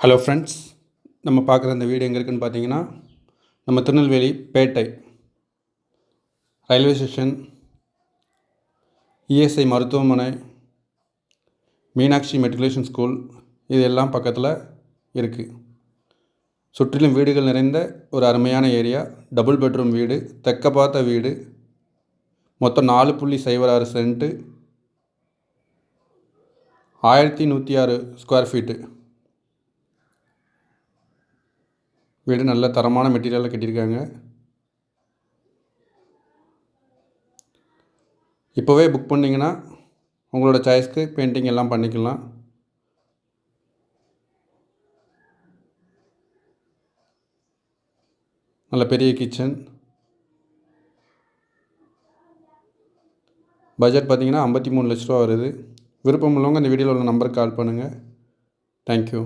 Hello friends, நம்ம பார்க்குற இந்த வீடு எங்கே இருக்குதுன்னு பார்த்தீங்கன்னா, நம்ம திருநெல்வேலி பேட்டை ரயில்வே ஸ்டேஷன், இஎஸ்ஐ மருத்துவமனை, மீனாட்சி மெட்ரிகுலேஷன் ஸ்கூல் இது எல்லாம் பக்கத்தில் இருக்குது. சுற்றிலும் வீடுகள் நிறைந்த ஒரு அருமையான ஏரியா. டபுள் பெட்ரூம் வீடு, தெற்க பார்த்த வீடு, மொத்தம் 4.06 சென்ட்டு, 1106 ஸ்கொயர் ஃபீட்டு வீடு. நல்ல தரமான மெட்டீரியலில் கட்டியிருக்காங்க. இப்போவே புக் பண்ணிங்கன்னா உங்களோட சாய்ஸ்க்கு பெயிண்டிங் எல்லாம் பண்ணிக்கலாம். நல்ல பெரிய கிச்சன். பட்ஜெட் பார்த்திங்கன்னா 53 லட்ச ரூபா வருது. விருப்பம் உள்ளவங்க இந்த வீடியோவில் உள்ள நம்பருக்கு கால் பண்ணுங்கள். தேங்க்யூ.